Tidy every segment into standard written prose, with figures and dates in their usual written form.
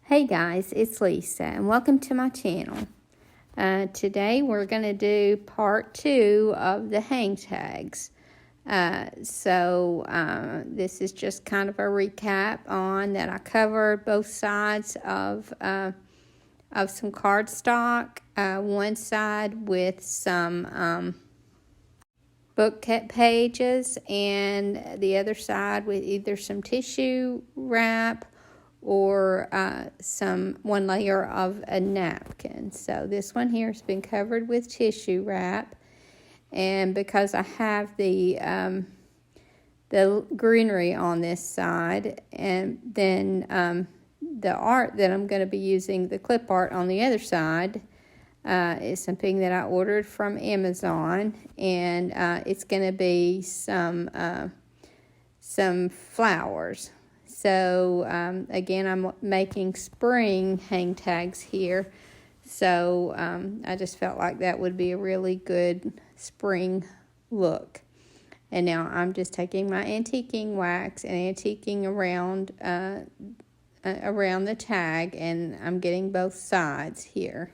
Hey guys, it's Lisa and welcome to my channel. Today we're going to do part 2 of the hang tags. This is just kind of a recap on that I covered both sides of some cardstock. One side with some book pages and the other side with either some tissue wrap or one layer of a napkin. So this one here has been covered with tissue wrap, and because I have the greenery on this side, and then the art that I'm going to be using, the clip art on the other side, is something that I ordered from Amazon, and it's going to be some flowers. So, again, I'm making spring hang tags here. So, I just felt like that would be a really good spring look. And now I'm just taking my antiquing wax and antiquing around the tag, and I'm getting both sides here.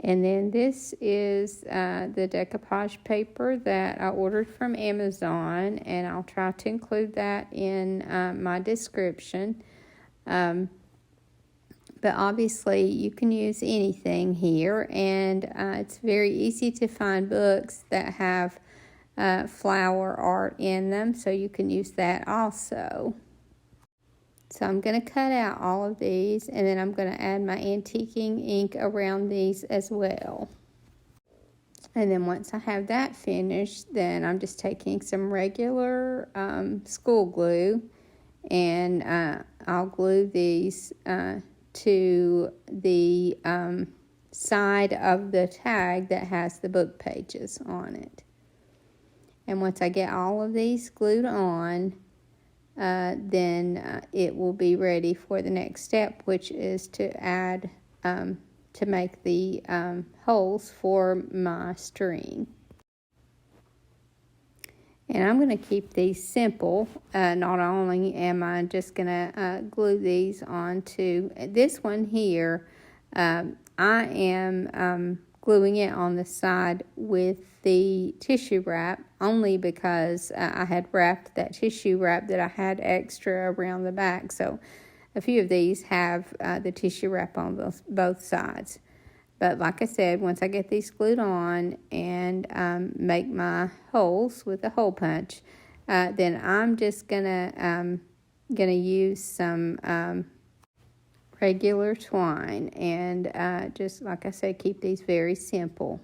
And then this is the decoupage paper that I ordered from Amazon, and I'll try to include that in my description. But obviously you can use anything here, and it's very easy to find books that have flower art in them, so you can use that also. So I'm going to cut out all of these, and then I'm going to add my antiquing ink around these as well. And then once I have that finished, then I'm just taking some regular school glue, and I'll glue these to the side of the tag that has the book pages on it. And once I get all of these glued on, then it will be ready for the next step, which is to add, to make the holes for my string. And I'm going to keep these simple. Not only am I just going to glue these onto this one here, I am gluing it on the side with the tissue wrap, only because I had wrapped that tissue wrap that I had extra around the back. So a few of these have the tissue wrap on both sides. But like I said, once I get these glued on and make my holes with a hole punch, then I'm just gonna use some regular twine, and just like I said, keep these very simple.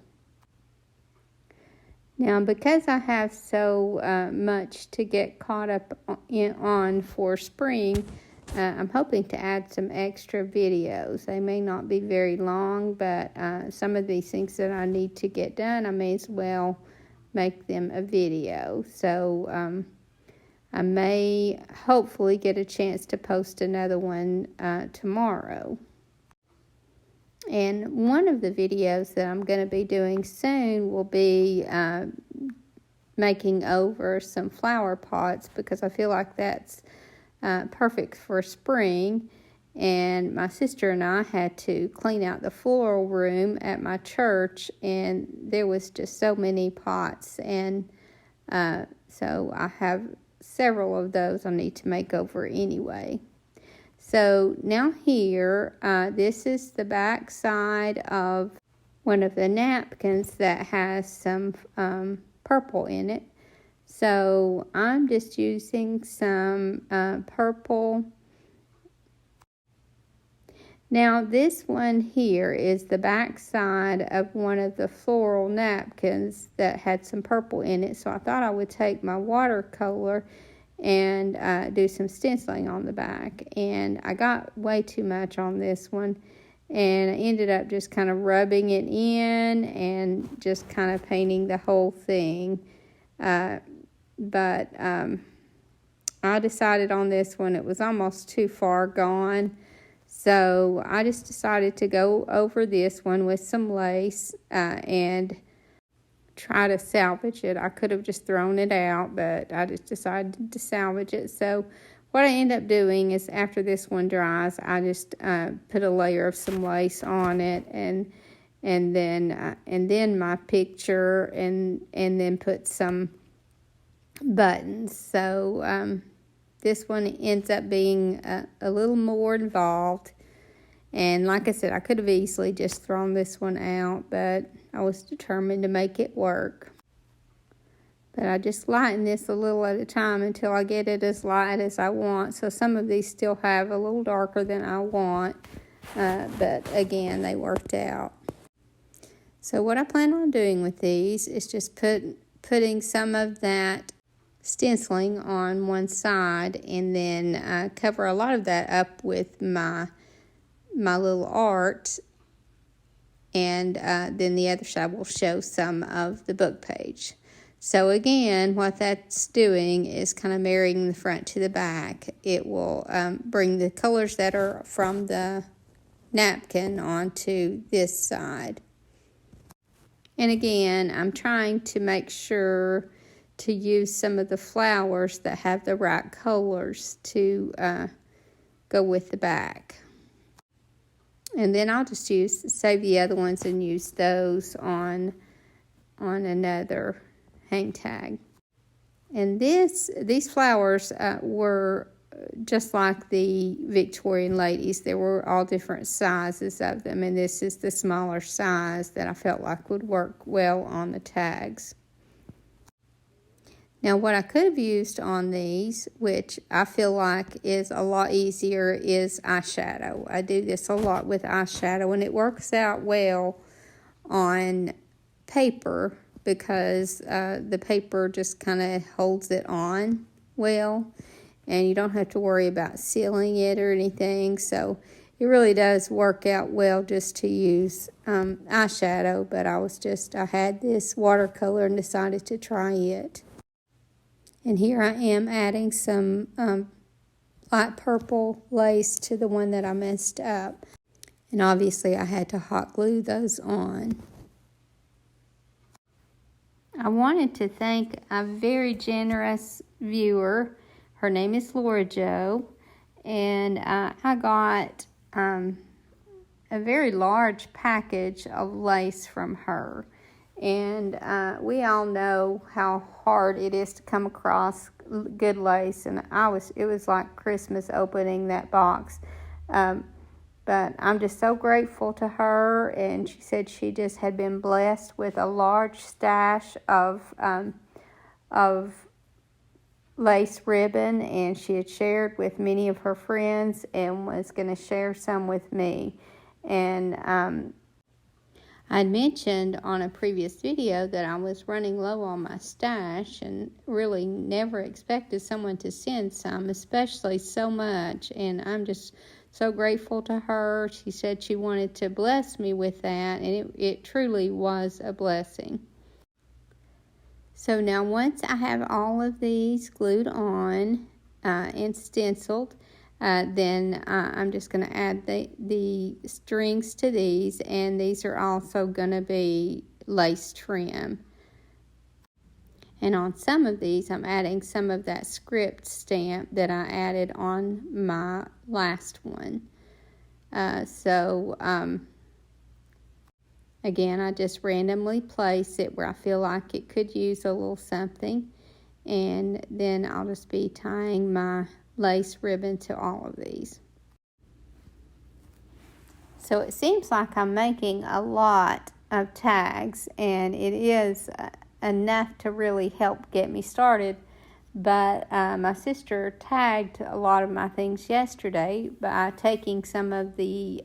Now, because I have so much to get caught up on for spring, I'm hoping to add some extra videos. They may not be very long, but some of these things that I need to get done, I may as well make them a video. So I may hopefully get a chance to post another one tomorrow. And one of the videos that I'm going to be doing soon will be making over some flower pots, because I feel like that's perfect for spring. And my sister and I had to clean out the floral room at my church, and there was just so many pots. And so I have several of those I need to make over anyway. So now here, this is the back side of one of the napkins that has some purple in it. So I'm just using some purple. Now this one here is the back side of one of the floral napkins that had some purple in it. So I thought I would take my watercolor and do some stenciling on the back. And I got way too much on this one, and I ended up just kind of rubbing it in and just kind of painting the whole thing. But I decided on this one it was almost too far gone. So I just decided to go over this one with some lace and try to salvage it. I could have just thrown it out, but I just decided to salvage it. So what I end up doing is after this one dries, I just put a layer of some lace on it, and then my picture, and then put some buttons. So this one ends up being a little more involved. And like I said, I could have easily just thrown this one out, but I was determined to make it work. But I just lighten this a little at a time until I get it as light as I want. So some of these still have a little darker than I want, but again, they worked out. So what I plan on doing with these is just putting some of that stenciling on one side, and then cover a lot of that up with my little art, and then the other side will show some of the book page. So again, what that's doing is kind of marrying the front to the back. It will bring the colors that are from the napkin onto this side. And again, I'm trying to make sure to use some of the flowers that have the right colors to go with the back. And then I'll just save the other ones and use those on another hang tag. And these flowers were just like the Victorian ladies. There were all different sizes of them, and this is the smaller size that I felt like would work well on the tags. Now, what I could have used on these, which I feel like is a lot easier, is eyeshadow. I do this a lot with eyeshadow, and it works out well on paper because the paper just kind of holds it on well, and you don't have to worry about sealing it or anything. So it really does work out well just to use eyeshadow, but I had this watercolor and decided to try it. And here I am adding some light purple lace to the one that I messed up. And obviously I had to hot glue those on. I wanted to thank a very generous viewer. Her name is Laura Jo. And I got a very large package of lace from her. And we all know how hard it is to come across good lace, and it was like Christmas opening that box. But I'm just so grateful to her, and she said she just had been blessed with a large stash of lace ribbon, and she had shared with many of her friends and was going to share some with me. And I'd mentioned on a previous video that I was running low on my stash and really never expected someone to send some, especially so much. And I'm just so grateful to her. She said she wanted to bless me with that, and it truly was a blessing. So now once I have all of these glued on and stenciled, then I'm just going to add the strings to these, and these are also going to be lace trim. And on some of these, I'm adding some of that script stamp that I added on my last one. Again, I just randomly place it where I feel like it could use a little something, and then I'll just be tying my lace ribbon to all of these. So it seems like I'm making a lot of tags, and it is enough to really help get me started. But my sister tagged a lot of my things yesterday by taking some of the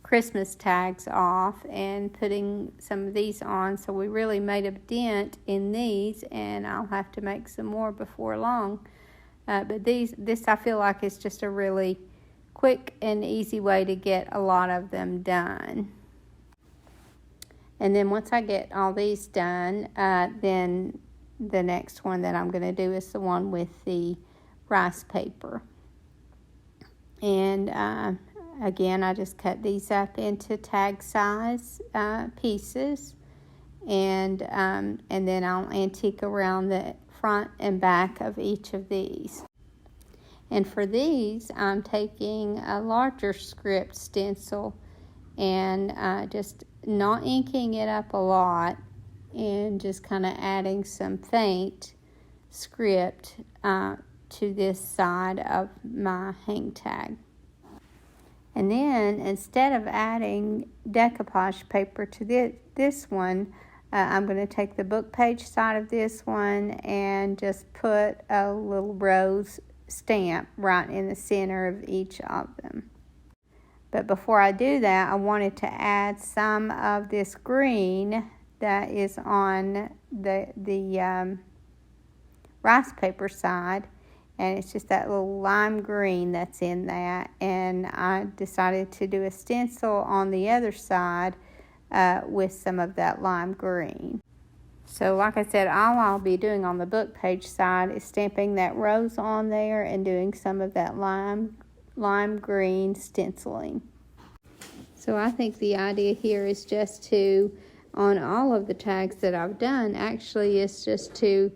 Christmas tags off and putting some of these on. So we really made a dent in these, and I'll have to make some more before long. But this I feel like is just a really quick and easy way to get a lot of them done. And then once I get all these done, then the next one that I'm going to do is the one with the rice paper. And again, I just cut these up into tag size pieces, and then I'll antique around the front and back of each of these. And for these, I'm taking a larger script stencil and just not inking it up a lot and just kind of adding some faint script to this side of my hang tag. And then instead of adding decoupage paper to this one, I'm going to take the book page side of this one and just put a little rose stamp right in the center of each of them. But before I do that, I wanted to add some of this green that is on the rice paper side, and it's just that little lime green that's in that. And I decided to do a stencil on the other side with some of that lime green. So like I said, all I'll be doing on the book page side is stamping that rose on there and doing some of that lime green stenciling. So I think the idea here is just to, on all of the tags that I've done, actually is just to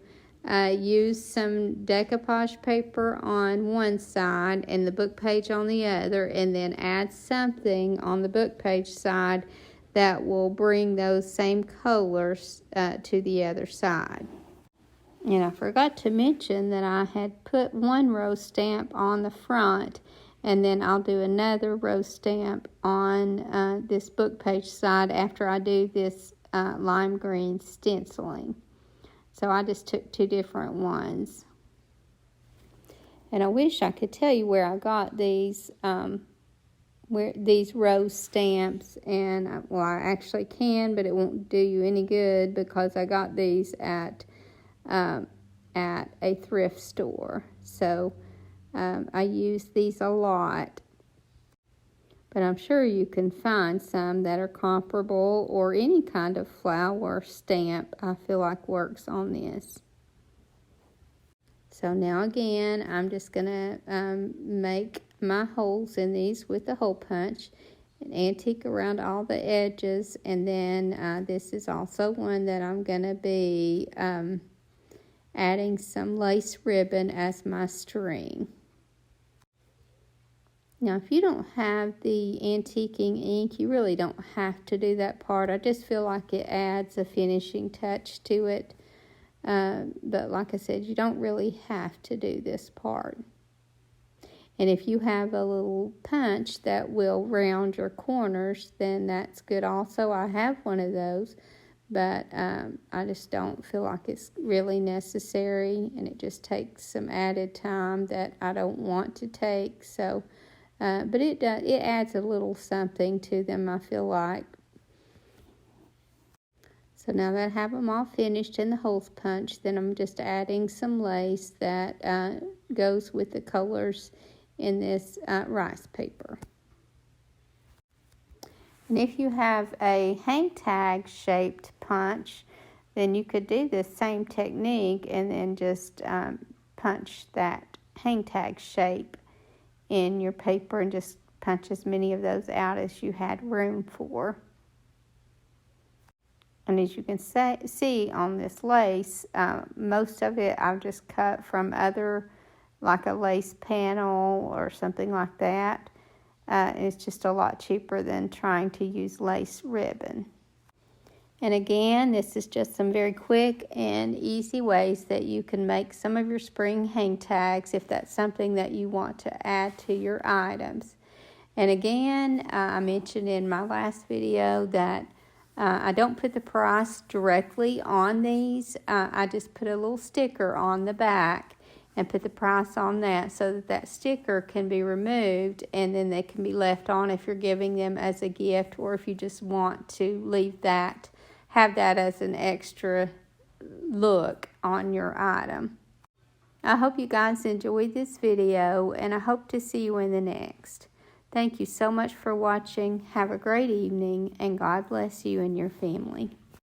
use some decoupage paper on one side and the book page on the other, and then add something on the book page side that will bring those same colors to the other side. And I forgot to mention that I had put one rose stamp on the front, and then I'll do another rose stamp on this book page side after I do this lime green stenciling. So I just took two different ones. And I wish I could tell you where I got these rose stamps, and well, I actually can, but it won't do you any good because I got these at a thrift store. So I use these a lot, but I'm sure you can find some that are comparable, or any kind of flower stamp I feel like works on this. So now again, I'm just going to make my holes in these with the hole punch and antique around all the edges. And then this is also one that I'm going to be adding some lace ribbon as my string. Now, if you don't have the antiquing ink, you really don't have to do that part. I just feel like it adds a finishing touch to it. But like I said, you don't really have to do this part. And if you have a little punch that will round your corners, then that's good also. I have one of those, but I just don't feel like it's really necessary, and it just takes some added time that I don't want to take. So, but it adds a little something to them, I feel like. So now that I have them all finished in the holes punched, then I'm just adding some lace that goes with the colors in this rice paper. And if you have a hang tag shaped punch, then you could do the same technique and then just punch that hang tag shape in your paper and just punch as many of those out as you had room for. And as you can see on this lace, most of it I've just cut from other, like a lace panel or something like that. It's just a lot cheaper than trying to use lace ribbon. And again, this is just some very quick and easy ways that you can make some of your spring hang tags if that's something that you want to add to your items. And again, I mentioned in my last video that I don't put the price directly on these. I just put a little sticker on the back and put the price on that so that that sticker can be removed, and then they can be left on if you're giving them as a gift, or if you just want to leave that, have that as an extra look on your item. I hope you guys enjoyed this video, and I hope to see you in the next. Thank you so much for watching. Have a great evening, and God bless you and your family.